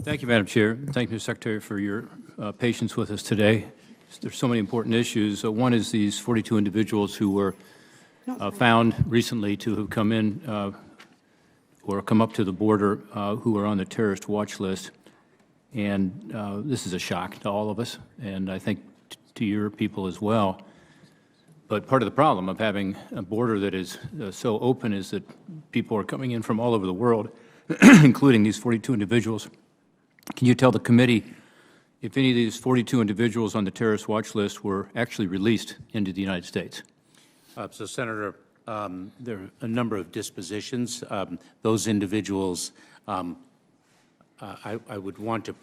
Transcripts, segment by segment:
Thank you, Madam Chair. Thank you, Mr. Secretary, for your patience with us today. There's so many important issues. One is these 42 individuals who were found recently to have come in or come up to the border who are on the terrorist watch list. And this is a shock to all of us, and I think to your people as well. But part of the problem of having a border that is so open is that people are coming in from all over the world, including these 42 individuals. Can you tell the committee if any of these 42 individuals on the terrorist watch list were actually released into the United States? So, Senator, there are a number of dispositions. Those individuals, I would want to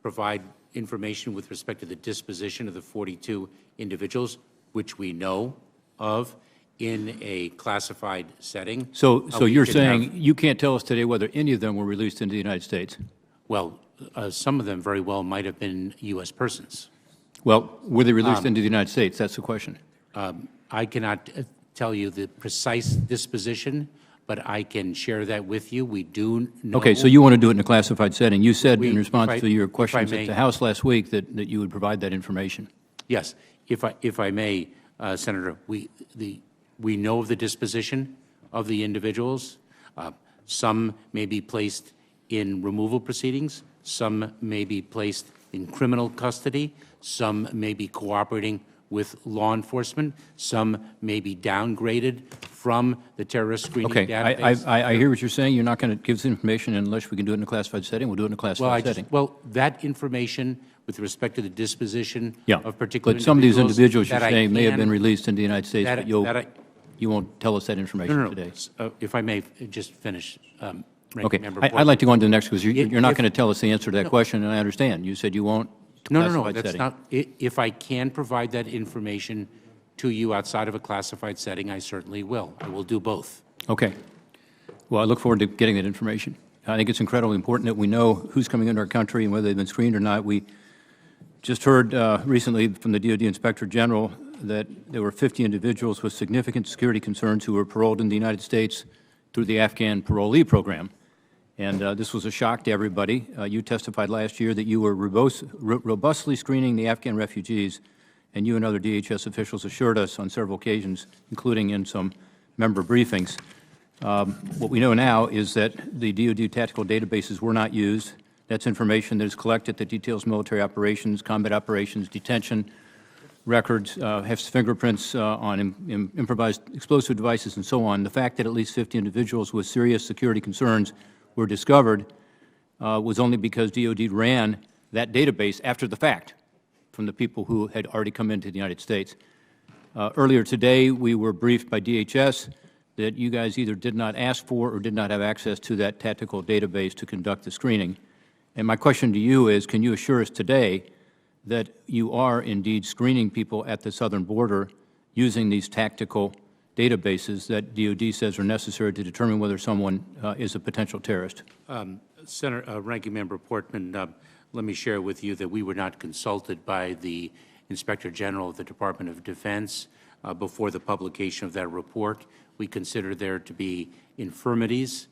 provide information with respect to the disposition of the 42 individuals, which we know of in a classified setting. So you're saying you can't tell us today whether any of them were released into the United States? Well, some of them very well might have been U.S. persons. Well, were they released into the United States? That's the question. I cannot tell you the precise disposition, but I can share that with you. We do know. Okay, so you want to do it in a classified setting. You said in response to your questions at the House last week that you would provide that information. Yes. If I may, Senator, we know of the disposition of the individuals. Some may be placed in removal proceedings. Some may be placed in criminal custody. Some may be cooperating with law enforcement. Some may be downgraded from the terrorist screening database. I hear what you're saying. You're not going to give us information unless we can do it in a classified setting. We'll do it in a classified setting. Well, that information with respect to the disposition of particular but some of these individuals you're saying may have been released released into the United States, but you won't tell us that information today. If I may just finish. Okay, I'd like to go on to the next, because you're not going to tell us the answer to that question, and I understand. You said you won't. No, that's not. If I can provide that information to you outside of a classified setting, I certainly will. I will do both. Okay. Well, I look forward to getting that information. I think it's incredibly important that we know who's coming into our country and whether they've been screened or not. We just heard recently from the DoD Inspector General that there were 50 individuals with significant security concerns who were paroled in the United States through the Afghan parolee program. And this was a shock to everybody. You testified last year that you were robustly screening the Afghan refugees, and you and other DHS officials assured us on several occasions, including in some member briefings. What we know now is that the DoD tactical databases were not used. That's information that is collected that details military operations, combat operations, detention records, has fingerprints on improvised explosive devices, and so on. The fact that at least 50 individuals with serious security concerns were discovered was only because DoD ran that database after the fact from the people who had already come into the United States. Earlier today, we were briefed by DHS that you guys either did not ask for or did not have access to that tactical database to conduct the screening. And my question to you is, can you assure us today that you are indeed screening people at the southern border using these tactical databases that DoD says are necessary to determine whether someone is a potential terrorist? Senator, Ranking Member Portman, let me share with you that we were not consulted by the Inspector General of the Department of Defense before the publication of that report. We consider there to be infirmities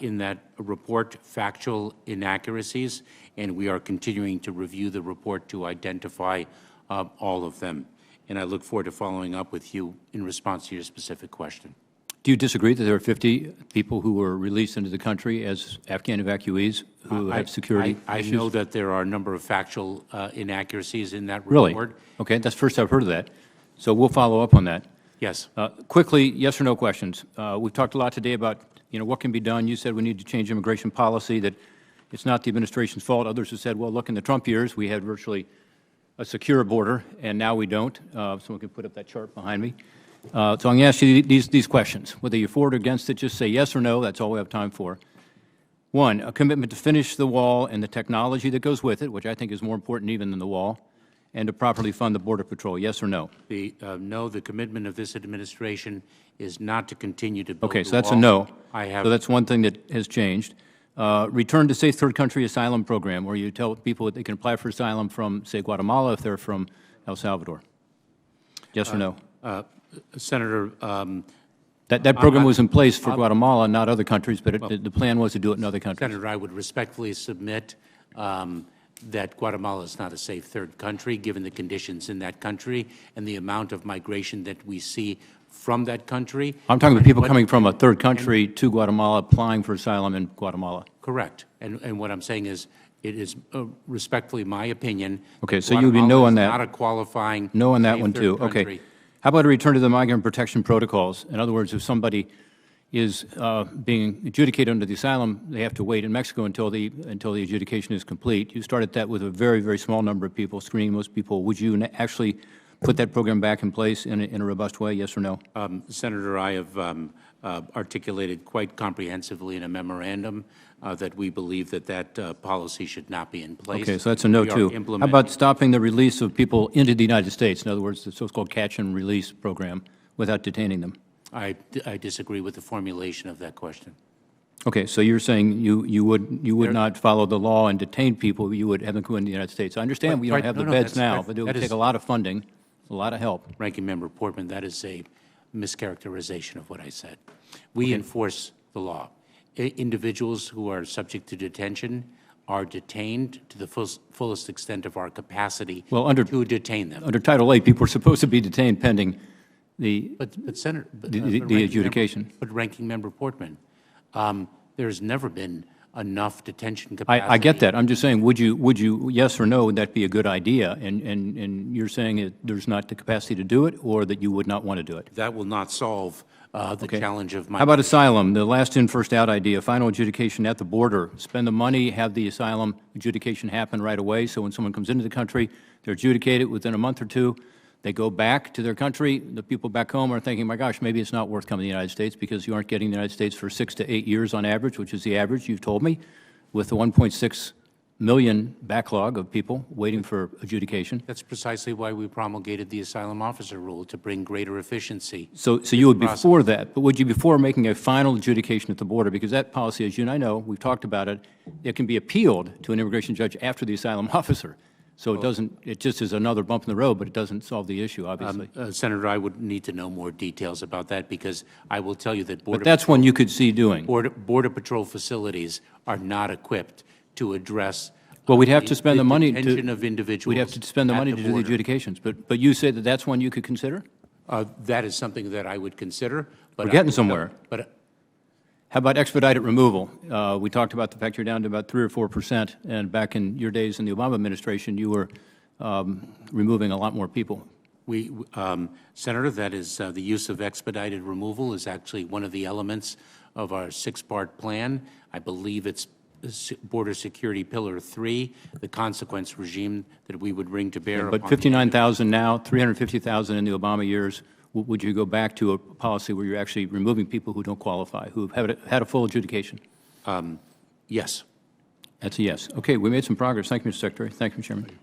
in that report, factual inaccuracies, and we are continuing to review the report to identify all of them. And I look forward to following up with you in response to your specific question. Do you disagree that there are 50 people who were released into the country as Afghan evacuees who have security issues? I know that there are a number of factual inaccuracies in that report. Really? Okay, that's the first I've heard of that. So we'll follow up on that. Yes. Quickly, yes or no questions. We've talked a lot today about what can be done. You said we need to change immigration policy, that it's not the administration's fault. Others have said, well, look, in the Trump years, we had virtually a secure border, and now we don't. Someone can put up that chart behind me. So I'm going to ask you these questions. Whether you're for it or against it, just say yes or no. That's all we have time for. One, a commitment to finish the wall and the technology that goes with it, which I think is more important even than the wall, and to properly fund the Border Patrol. Yes or no? No, the commitment of this administration is not to continue to build the wall. Okay, so that's a no. So that's one thing that has changed. Return to safe third country asylum program, where you tell people that they can apply for asylum from, say, Guatemala if they're from El Salvador. Yes or no? Senator, that program was in place for Guatemala, not other countries, but the plan was to do it in other countries. Senator, I would respectfully submit that Guatemala is not a safe third country, given the conditions in that country and the amount of migration that we see from that country. I'm talking about people coming from a third country to Guatemala, applying for asylum in Guatemala. Correct. And what I'm saying is, it is respectfully my opinion. Okay, so you would be no on that. Not a qualifying. No on that safe one, third too. country. Okay. How about a return to the migrant protection protocols? In other words, if somebody is being adjudicated under the asylum, they have to wait in Mexico until the adjudication is complete. You started that with a very, very small number of people, screening most people. Would you actually put that program back in place in a robust way, yes or no? Senator, I have articulated quite comprehensively in a memorandum that we believe that policy should not be in place. Okay, so that's a no, too. How about stopping the release of people into the United States? In other words, the so-called catch and release program without detaining them? I disagree with the formulation of that question. Okay, so you're saying you would not follow the law and detain people, you would have them come into the United States. I understand we don't have the beds now, but it would take a lot of funding, a lot of help. Ranking Member Portman, that is a mischaracterization of what I said. We enforce the law. Individuals who are subject to detention are detained to the fullest extent of our capacity to detain them. Under Title VIII, people are supposed to be detained pending the adjudication. But Ranking Member Portman, there's never been enough detention capacity. I get that. I'm just saying, would you, yes or no, would that be a good idea? And you're saying there's not the capacity to do it, or that you would not want to do it? That will not solve the challenge of How about asylum? The last in, first out idea, final adjudication at the border. Spend the money, have the asylum adjudication happen right away, so when someone comes into the country, they're adjudicated within a month or two. They go back to their country. The people back home are thinking, my gosh, maybe it's not worth coming to the United States because you aren't getting the United States for 6 to 8 years on average, which is the average, you've told me, with the 1.6 million backlog of people waiting for adjudication. That's precisely why we promulgated the asylum officer rule, to bring greater efficiency. So you would be for that, but would you be for making a final adjudication at the border? Because that policy, as you and I know, we've talked about it, it can be appealed to an immigration judge after the asylum officer. So it just is another bump in the road, but it doesn't solve the issue, obviously. Senator, I would need to know more details about that, because I will tell you that But that's one you could see doing. Border Patrol facilities are not equipped to address Well, we'd have to spend the money detention of individuals. We'd have to spend the money to do the adjudications. But you say that that's one you could consider? That is something that I would consider. But We're getting somewhere. But how about expedited removal? We talked about the fact you're down to about 3 or 4%, and back in your days in the Obama administration, you were removing a lot more people. Senator, that is the use of expedited removal is actually one of the elements of our 6-part plan. I believe it's Border Security Pillar 3, the consequence regime that we would bring to bear. But 59,000 now, 350,000 in the Obama years. Would you go back to a policy where you're actually removing people who don't qualify, who have had a full adjudication? Yes. That's a yes. Okay, we made some progress. Thank you, Mr. Secretary. Thank you, Mr. Chairman.